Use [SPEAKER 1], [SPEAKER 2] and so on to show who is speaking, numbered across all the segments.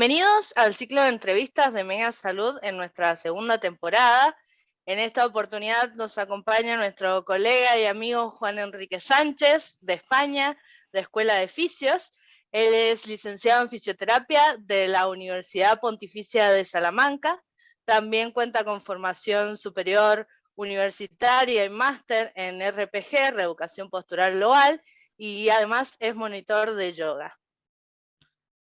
[SPEAKER 1] Bienvenidos al ciclo de entrevistas de Mega Salud en nuestra segunda temporada. En esta oportunidad nos acompaña nuestro colega y amigo Juan Enrique Sánchez, de España, de Escuela de Fisios. Él es licenciado en fisioterapia de la Universidad Pontificia de Salamanca. También cuenta con formación superior universitaria y máster en RPG, Reeducación Postural Global, y además es monitor de yoga.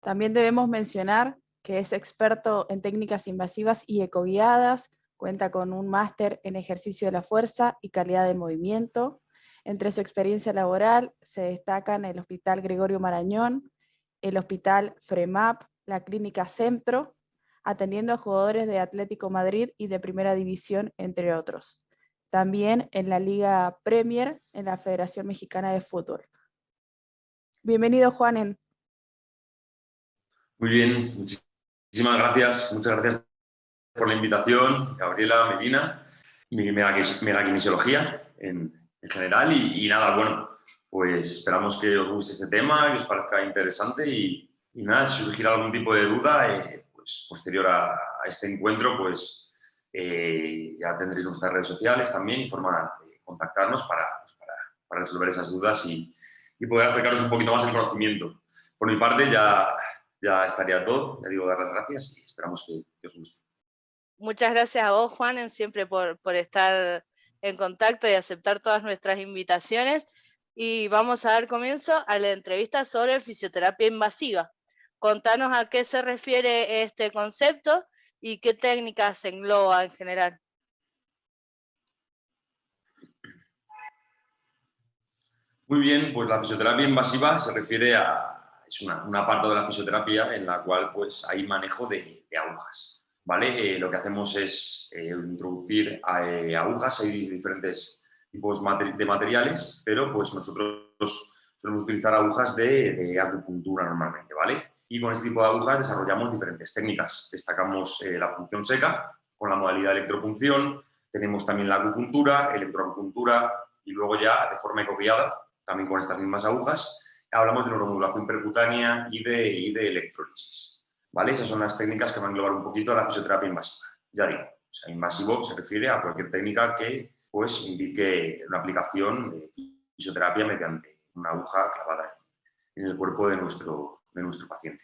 [SPEAKER 2] También debemos mencionar que es experto en técnicas invasivas y ecoguiadas, cuenta con un máster en ejercicio de la fuerza y calidad del movimiento. Entre su experiencia laboral se destacan el Hospital Gregorio Marañón, el Hospital FREMAP, la Clínica Centro, atendiendo a jugadores de Atlético Madrid y de Primera División, entre otros. También en la Liga Premier, en la Federación Mexicana de Fútbol. Bienvenido, Juanen.
[SPEAKER 3] Muy bien, muchísimas gracias. Muchas gracias por la invitación, Gabriela, Medina, Megakinesiología en general. Y nada, bueno, pues esperamos que os guste este tema, que os parezca interesante y nada, si surgiera algún tipo de duda, pues posterior a este encuentro, pues ya tendréis nuestras redes sociales también y forma de contactarnos para resolver esas dudas y poder acercaros un poquito más el conocimiento. Por mi parte ya estaría todo. Ya digo, dar las gracias y esperamos que os guste.
[SPEAKER 1] Muchas gracias a vos, Juan, siempre por estar en contacto y aceptar todas nuestras invitaciones. Y vamos a dar comienzo a la entrevista sobre fisioterapia invasiva. Contanos a qué se refiere este concepto y qué técnicas se engloba en general.
[SPEAKER 3] Muy bien, pues la fisioterapia invasiva se refiere es una parte de la fisioterapia en la cual pues hay manejo de agujas, ¿vale? Lo que hacemos es introducir agujas, hay diferentes tipos de materiales, pero pues nosotros solemos utilizar agujas de acupuntura normalmente, ¿vale? Y con este tipo de agujas desarrollamos diferentes técnicas. Destacamos la punción seca con la modalidad de electropunción, tenemos también la acupuntura, electroacupuntura y luego ya de forma ecoguiada, también con estas mismas agujas, hablamos de neuromodulación percutánea y de electrólisis, ¿vale? Esas son las técnicas que van a englobar un poquito a la fisioterapia invasiva. Ya digo, o sea, invasivo se refiere a cualquier técnica que pues, indique una aplicación de fisioterapia mediante una aguja clavada en el cuerpo de nuestro paciente.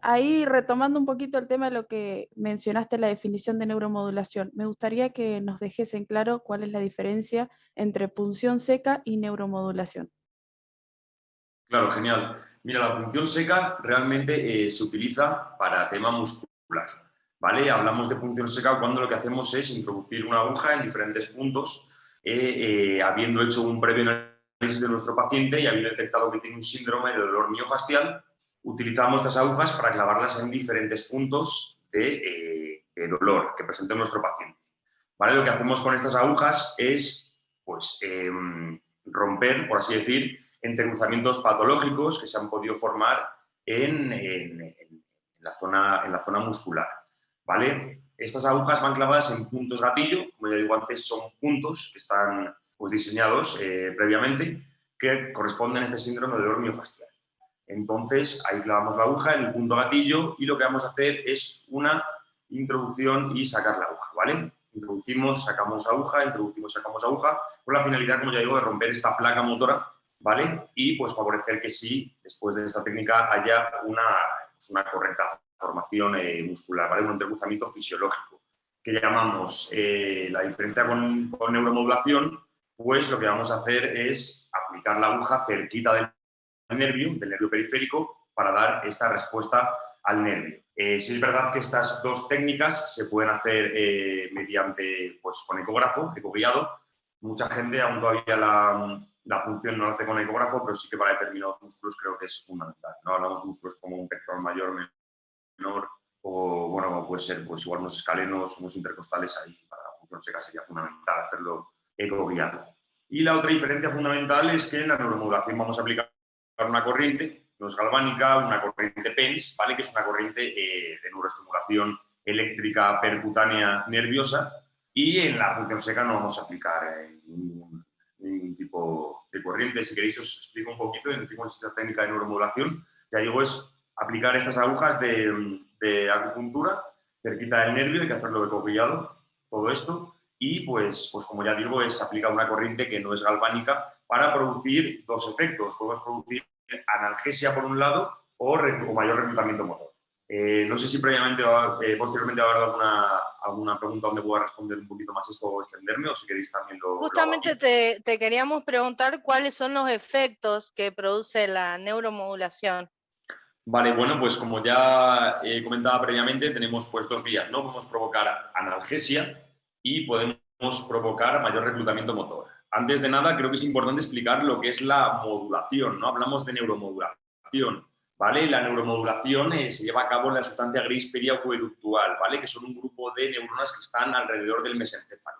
[SPEAKER 2] Ahí, retomando un poquito el tema de lo que mencionaste, la definición de neuromodulación, me gustaría que nos dejes en claro cuál es la diferencia entre punción seca y neuromodulación.
[SPEAKER 3] Claro, genial. Mira, la punción seca realmente se utiliza para tema muscular, ¿vale? Hablamos de punción seca cuando lo que hacemos es introducir una aguja en diferentes puntos, habiendo hecho un previo análisis de nuestro paciente y habiendo detectado que tiene un síndrome de dolor miofascial, utilizamos estas agujas para clavarlas en diferentes puntos de dolor que presenta nuestro paciente, ¿vale? Lo que hacemos con estas agujas es, pues, romper, por así decir, entrecruzamientos patológicos que se han podido formar en la zona muscular, ¿vale? Estas agujas van clavadas en puntos gatillo, como ya digo antes, son puntos que están pues, diseñados previamente que corresponden a este síndrome de dolor miofascial. Entonces, ahí clavamos la aguja en el punto gatillo y lo que vamos a hacer es una introducción y sacar la aguja, ¿vale? Introducimos, sacamos aguja, introducimos, sacamos aguja, con la finalidad, como ya digo, de romper esta placa motora, ¿vale? Y pues favorecer que sí, después de esta técnica, haya una correcta formación muscular, ¿vale? Un entrecruzamiento fisiológico, que llamamos la diferencia con neuromodulación, pues lo que vamos a hacer es aplicar la aguja cerquita del nervio periférico, para dar esta respuesta al nervio. Sí es verdad que estas dos técnicas se pueden hacer mediante, pues, con ecógrafo, ecoguiado. Mucha gente aún todavía la punción no la hace con ecógrafo, pero sí que para determinados músculos creo que es fundamental, ¿no? Hablamos de músculos como un pectoral mayor, menor, o bueno, como puede ser pues, igual unos escalenos, unos intercostales, ahí para la punción seca sería fundamental hacerlo ecoguiado. Y la otra diferencia fundamental es que en la neuromodulación vamos a aplicar una corriente, no es galvánica, una corriente PENS, ¿vale? Que es una corriente de neuroestimulación eléctrica percutánea nerviosa, y en la punción seca no vamos a aplicar ningún tipo de corriente. Si queréis os explico un poquito en qué consiste esta técnica de neuromodulación. Ya digo, es aplicar estas agujas de acupuntura cerquita del nervio, hay que hacerlo ecoguiado, todo esto, y pues como ya digo, es aplicar una corriente que no es galvánica para producir dos efectos. Podemos producir analgesia por un lado o mayor reclutamiento motor. No sé si posteriormente va a haber alguna pregunta donde pueda responder un poquito más esto o extenderme, o si queréis también lo
[SPEAKER 1] Justamente
[SPEAKER 3] hago aquí.
[SPEAKER 1] te queríamos preguntar cuáles son los efectos que produce la neuromodulación.
[SPEAKER 3] Vale, bueno, pues como ya comentaba previamente, tenemos pues dos vías, ¿no? Podemos provocar analgesia y podemos provocar mayor reclutamiento motor. Antes de nada, creo que es importante explicar lo que es la modulación, ¿no? Hablamos de neuromodulación, ¿vale? La neuromodulación se lleva a cabo en la sustancia gris periacueductual, ¿vale? Que son un grupo de neuronas que están alrededor del mesencéfalo.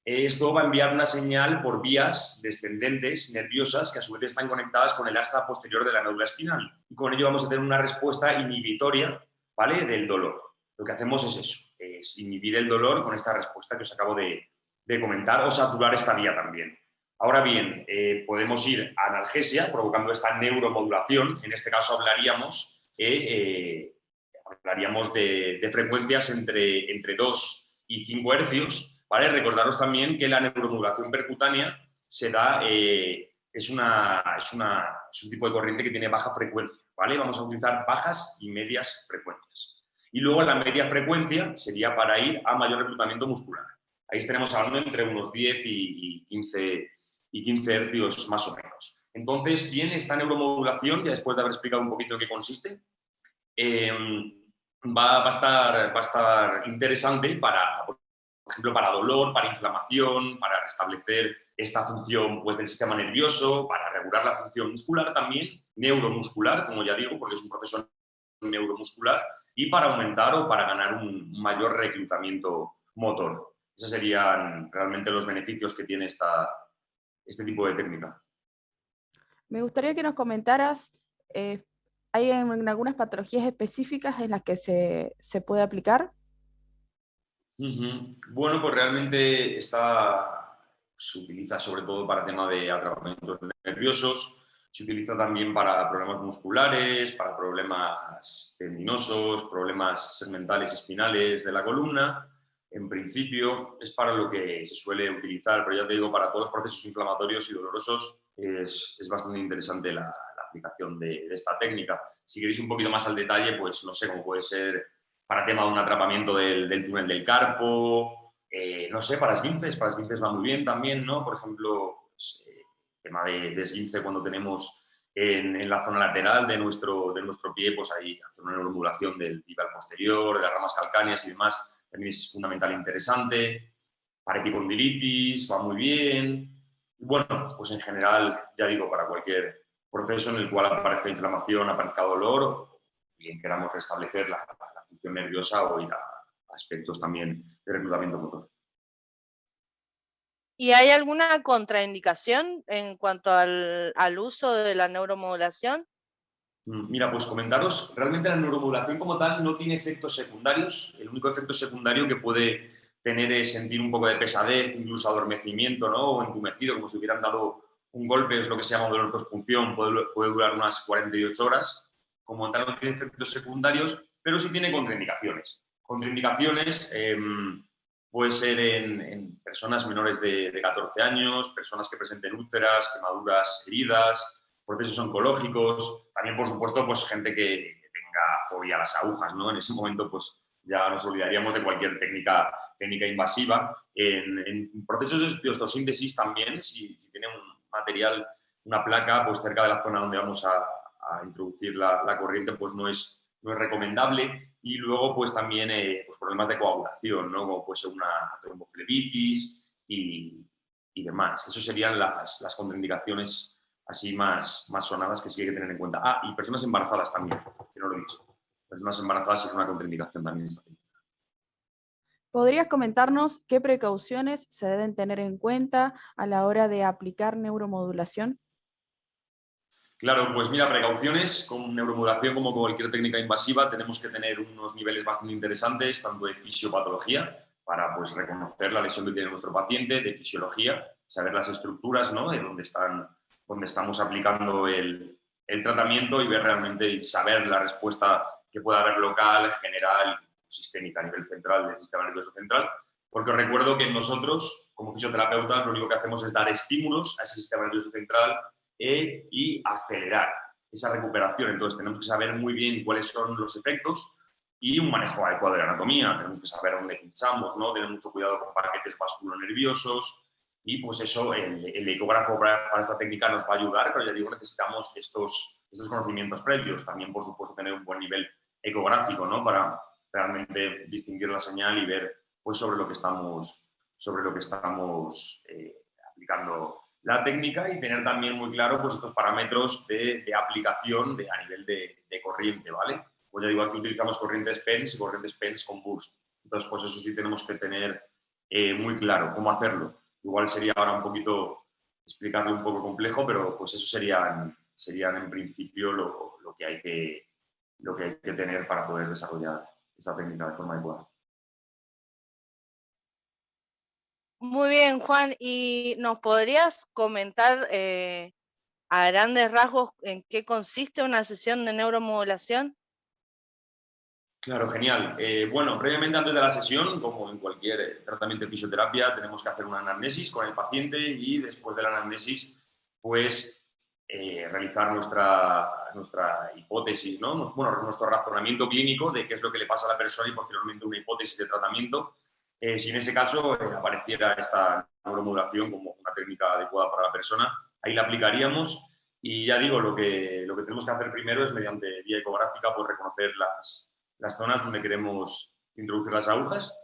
[SPEAKER 3] Esto va a enviar una señal por vías descendentes nerviosas que a su vez están conectadas con el asta posterior de la médula espinal. Y con ello vamos a tener una respuesta inhibitoria, ¿vale?, del dolor. Lo que hacemos es eso, es inhibir el dolor con esta respuesta que os acabo de comentar, o saturar esta vía también. Ahora bien, podemos ir a analgesia, provocando esta neuromodulación. En este caso hablaríamos de frecuencias entre 2 y 5 hercios. ¿Vale? Recordaros también que la neuromodulación percutánea se da, es un tipo de corriente que tiene baja frecuencia, ¿vale? Vamos a utilizar bajas y medias frecuencias. Y luego la media frecuencia sería para ir a mayor reclutamiento muscular. Ahí estaremos hablando entre unos 10 y 15 hercios más o menos. Entonces, tiene esta neuromodulación, ya después de haber explicado un poquito en qué consiste, va a estar interesante para, por ejemplo, para dolor, para inflamación, para restablecer esta función pues, del sistema nervioso, para regular la función muscular también, neuromuscular, como ya digo, porque es un proceso neuromuscular, y para aumentar o para ganar un mayor reclutamiento motor. Esos serían realmente los beneficios que tiene este tipo de técnica.
[SPEAKER 2] Me gustaría que nos comentaras, ¿hay en algunas patologías específicas en las que se puede aplicar?
[SPEAKER 3] Bueno, pues realmente se utiliza sobre todo para tema de atrapamientos nerviosos, se utiliza también para problemas musculares, para problemas tendinosos, problemas segmentales espinales de la columna. En principio es para lo que se suele utilizar, pero ya te digo, para todos los procesos inflamatorios y dolorosos es bastante interesante la aplicación de esta técnica. Si queréis un poquito más al detalle, pues no sé, cómo puede ser para tema de un atrapamiento del túnel del carpo, no sé, para esguinces va muy bien también, ¿no? Por ejemplo, pues, tema de esguince cuando tenemos en la zona lateral de nuestro pie, pues ahí hacer una neuromodulación del tibal posterior, de las ramas calcáneas y demás, también es fundamental e interesante. Para epicondilitis va muy bien. Y bueno, pues en general, ya digo, para cualquier proceso en el cual aparezca inflamación, aparezca dolor, o bien queramos restablecer la función nerviosa o ir a aspectos también de reclutamiento motor.
[SPEAKER 1] ¿Y hay alguna contraindicación en cuanto al uso de la neuromodulación?
[SPEAKER 3] Mira, pues comentaros, realmente la neuromodulación como tal no tiene efectos secundarios. El único efecto secundario que puede tener es sentir un poco de pesadez, incluso adormecimiento, ¿no? O entumecido, como si hubieran dado un golpe, es lo que se llama dolor pospunción, puede durar unas 48 horas. Como tal no tiene efectos secundarios, pero sí tiene contraindicaciones. Contraindicaciones puede ser en personas menores de 14 años, personas que presenten úlceras, quemaduras, heridas, procesos oncológicos, también, por supuesto, pues gente que tenga fobia a las agujas, ¿no? En ese momento, pues ya nos olvidaríamos de cualquier técnica invasiva. En procesos de osteosíntesis también, si tiene un material, una placa, pues cerca de la zona donde vamos a introducir la corriente, pues no es recomendable. Y luego, pues también pues problemas de coagulación, ¿no? Como puede ser una tromboflebitis y demás. Esas serían las contraindicaciones así más sonadas que sí hay que tener en cuenta. Ah, y personas embarazadas también, que no lo he dicho. Personas embarazadas es una contraindicación también esta técnica.
[SPEAKER 2] ¿Podrías comentarnos qué precauciones se deben tener en cuenta a la hora de aplicar neuromodulación?
[SPEAKER 3] Claro, pues mira, precauciones con neuromodulación como con cualquier técnica invasiva tenemos que tener unos niveles bastante interesantes, tanto de fisiopatología, para pues, reconocer la lesión que tiene nuestro paciente, de fisiología, saber las estructuras, ¿no? De dónde estamos aplicando el el tratamiento y ver realmente y saber la respuesta que pueda haber local, general, sistémica a nivel central del sistema nervioso central. Porque os recuerdo que nosotros, como fisioterapeutas, lo único que hacemos es dar estímulos a ese sistema nervioso central y acelerar esa recuperación. Entonces tenemos que saber muy bien cuáles son los efectos y un manejo adecuado de la anatomía. Tenemos que saber dónde pinchamos, ¿no? Tener mucho cuidado con paquetes vasculonerviosos y pues eso, el ecógrafo para esta técnica nos va a ayudar, pero ya digo, necesitamos estos conocimientos previos. También, por supuesto, tener un buen nivel ecográfico, ¿no? Para realmente distinguir la señal y ver pues, sobre lo que estamos aplicando la técnica y tener también muy claro pues, estos parámetros de aplicación a nivel de corriente, ¿vale? Pues ya digo, aquí utilizamos corrientes PENS y corrientes PENS con burst. Entonces, pues eso sí tenemos que tener muy claro cómo hacerlo. Igual sería ahora un poquito, explicarlo un poco complejo, pero pues eso serían en principio lo que hay que tener para poder desarrollar esta técnica de forma adecuada.
[SPEAKER 1] Muy bien, Juan. ¿Y nos podrías comentar a grandes rasgos en qué consiste una sesión de neuromodulación?
[SPEAKER 3] Claro, genial. Bueno, previamente antes de la sesión, como en cualquier tratamiento de fisioterapia, tenemos que hacer una anamnesis con el paciente y después de la anamnesis, pues realizar nuestra hipótesis, ¿no? Bueno, nuestro razonamiento clínico de qué es lo que le pasa a la persona y posteriormente una hipótesis de tratamiento. Si en ese caso apareciera esta neuromodulación como una técnica adecuada para la persona, ahí la aplicaríamos y ya digo, lo que tenemos que hacer primero es mediante vía ecográfica pues reconocer las zonas donde queremos introducir las agujas.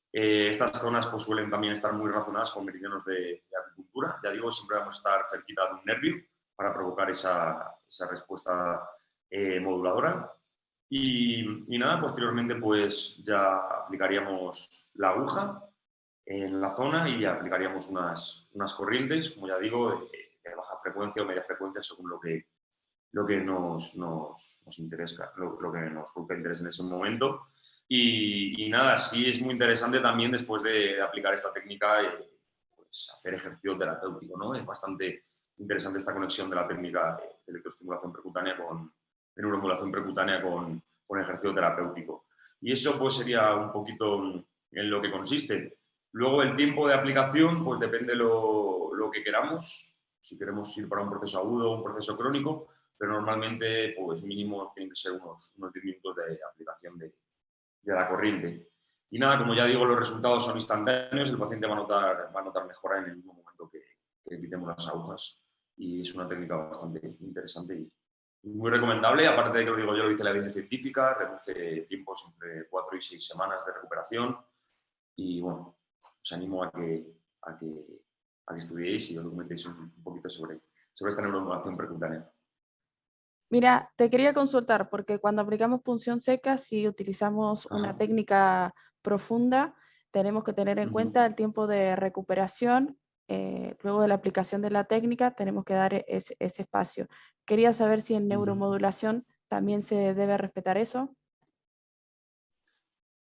[SPEAKER 3] Estas zonas pues, suelen también estar muy relacionadas con meridianos de acupuntura. Ya digo, siempre vamos a estar cerquita de un nervio para provocar esa respuesta moduladora. Y nada, posteriormente pues ya aplicaríamos la aguja en la zona y aplicaríamos unas corrientes, como ya digo, de baja frecuencia o media frecuencia según lo que nos interesa, lo que nos produzca interés en ese momento. Y nada, sí es muy interesante también después de aplicar esta técnica pues hacer ejercicio terapéutico, ¿no? Es bastante interesante esta conexión de la técnica de electroestimulación percutánea de neuromodulación percutánea con ejercicio terapéutico. Y eso pues sería un poquito en lo que consiste. Luego el tiempo de aplicación pues depende lo que queramos. Si queremos ir para un proceso agudo o un proceso crónico, pero normalmente pues mínimo tienen que ser unos 10 minutos de aplicación de la corriente. Y nada, como ya digo, los resultados son instantáneos, el paciente va a notar mejora en el mismo momento que quitemos las agujas y es una técnica bastante interesante y muy recomendable, aparte de que lo digo yo, lo dice la evidencia científica, reduce tiempos entre 4 y 6 semanas de recuperación y bueno, os animo a que estudiéis y os documentéis un poquito sobre esta neuromodulación percutánea.
[SPEAKER 2] Mira, te quería consultar, porque cuando aplicamos punción seca, si utilizamos una técnica profunda, tenemos que tener en cuenta el tiempo de recuperación. Luego de la aplicación de la técnica, tenemos que dar ese espacio. Quería saber si en neuromodulación también se debe respetar eso.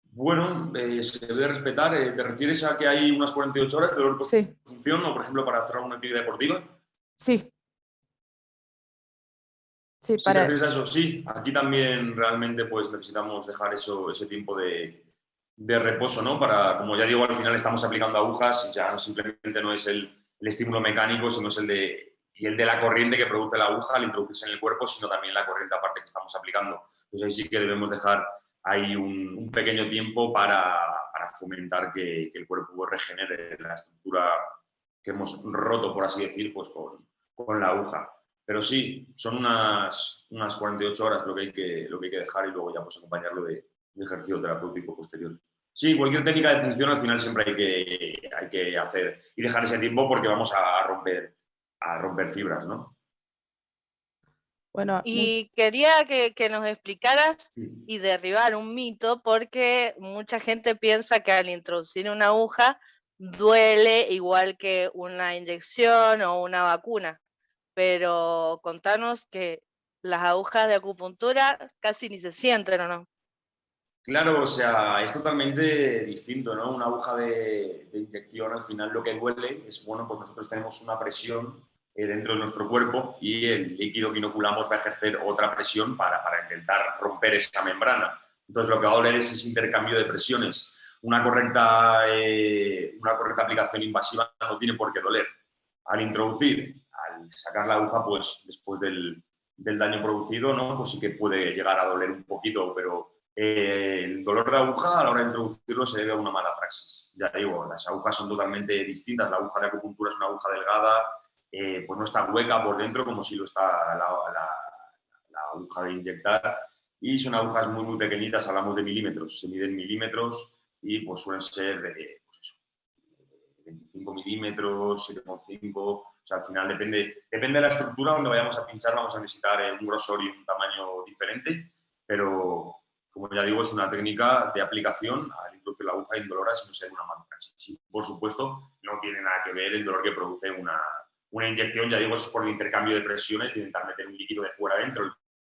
[SPEAKER 3] Bueno, se debe respetar. ¿Te refieres a que hay unas 48 horas de dolor
[SPEAKER 2] Sí.
[SPEAKER 3] función o, por ejemplo, para hacer una actividad deportiva?
[SPEAKER 2] Sí. Sí,
[SPEAKER 3] ¿Sí te refieres a eso? Sí, aquí también realmente pues necesitamos dejar ese tiempo de reposo, ¿no? Para, como ya digo, al final estamos aplicando agujas y ya simplemente no es el estímulo mecánico, sino es el de la corriente que produce la aguja al introducirse en el cuerpo, sino también la corriente aparte que estamos aplicando. Entonces ahí sí que debemos dejar ahí un pequeño tiempo para fomentar que el cuerpo regenere la estructura que hemos roto, por así decir, pues con la aguja. Pero sí, son unas 48 horas lo que hay que dejar y luego ya pues acompañarlo de ejercicio terapéutico posterior. Sí, cualquier técnica de punción al final siempre hay que hacer y dejar ese tiempo porque vamos a romper fibras, ¿no?
[SPEAKER 2] Bueno,
[SPEAKER 1] y quería que nos explicaras
[SPEAKER 3] sí.
[SPEAKER 1] Y derribar un mito, porque mucha gente piensa que al introducir una aguja duele igual que una inyección o una vacuna, pero contanos que las agujas de acupuntura casi ni se sienten, ¿o no?
[SPEAKER 3] Claro, o sea, es totalmente distinto, ¿no? Una aguja de inyección al final lo que duele es, bueno, pues nosotros tenemos una presión dentro de nuestro cuerpo y el líquido que inoculamos va a ejercer otra presión para intentar romper esa membrana. Entonces lo que va a doler es ese intercambio de presiones. Una correcta aplicación invasiva no tiene por qué doler. Al introducir, al sacar la aguja, pues después del daño producido, ¿no? Pues sí que puede llegar a doler un poquito, pero el dolor de aguja a la hora de introducirlo se debe a una mala praxis. Ya digo, las agujas son totalmente distintas. La aguja de acupuntura es una aguja delgada, pues no está hueca por dentro como si lo está la aguja de inyectar, y son agujas muy, muy pequeñitas, hablamos de milímetros, se miden milímetros y pues suelen ser pues eso, 25 milímetros, 7,5, o sea, al final depende de la estructura donde vayamos a pinchar, vamos a necesitar un grosor y un tamaño diferente, pero como ya digo, es una técnica de aplicación al introducir la aguja indolora sin ser una mala praxis. Sí, por supuesto, no tiene nada que ver el dolor que produce una inyección, ya digo, es por el intercambio de presiones, de intentar meter un líquido de fuera adentro. El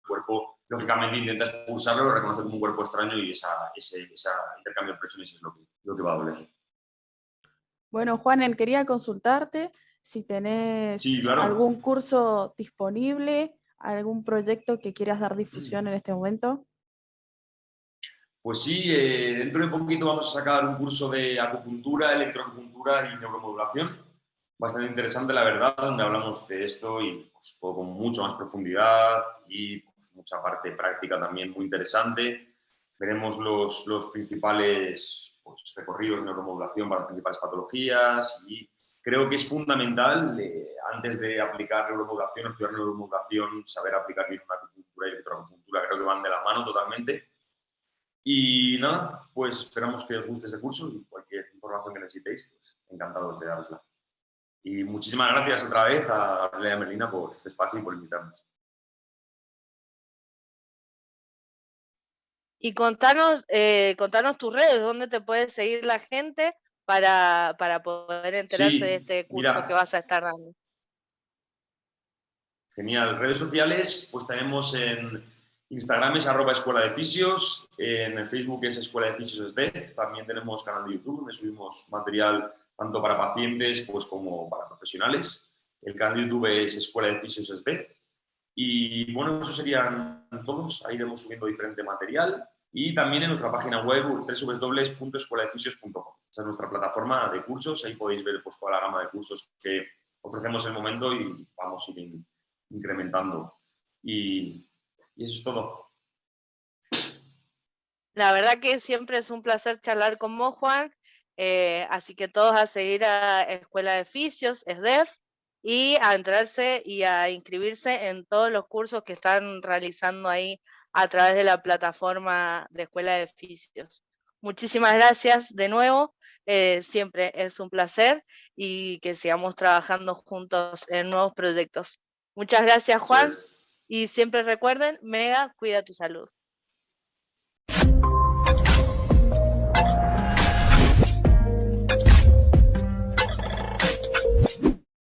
[SPEAKER 3] cuerpo, lógicamente, intenta expulsarlo, lo reconoce como un cuerpo extraño y ese intercambio de presiones es lo que va a doler.
[SPEAKER 2] Bueno, Juanen, quería consultarte si tenés
[SPEAKER 3] Sí, claro.
[SPEAKER 2] algún curso disponible, algún proyecto que quieras dar difusión en este momento.
[SPEAKER 3] Pues sí, dentro de poquito vamos a sacar un curso de acupuntura, electroacupuntura y neuromodulación. Bastante interesante, la verdad, donde hablamos de esto y pues, todo con mucho más profundidad y pues, mucha parte práctica también muy interesante. Veremos los principales pues, recorridos de neuromodulación para las principales patologías y creo que es fundamental, antes de aplicar neuromodulación o estudiar neuromodulación, saber aplicar bien una acupuntura y electroacupuntura. Creo que van de la mano totalmente. Y nada, pues esperamos que os guste ese curso y cualquier información que necesitéis, pues encantados de darosla. Y muchísimas gracias otra vez a Gabriela y a Melina por este espacio y por invitarnos.
[SPEAKER 1] Y contanos tus redes, dónde te puede seguir la gente para poder enterarse de este curso que vas a estar dando.
[SPEAKER 3] Genial. Redes sociales, pues tenemos en Instagram es @escuela de fisios, en Facebook es Escuela de Fisios SDEF, también tenemos canal de YouTube donde subimos material tanto para pacientes pues, como para profesionales. El canal de YouTube es Escuela de Fisios SDEF. Y bueno, eso serían todos. Ahí iremos subiendo diferente material. Y también en nuestra página web www.escueladefisios.com. Esa es nuestra plataforma de cursos. Ahí podéis ver pues, toda la gama de cursos que ofrecemos en el momento y vamos a ir incrementando. Y eso es todo.
[SPEAKER 1] La verdad que siempre es un placer charlar con vos, Juan. Así que todos a seguir a Escuela de Fisios, SDEF, y a entrarse y a inscribirse en todos los cursos que están realizando ahí a través de la plataforma de Escuela de Fisios. Muchísimas gracias de nuevo. Siempre es un placer y que sigamos trabajando juntos en nuevos proyectos. Muchas gracias, Juan. Y siempre recuerden, Mega, cuida tu salud.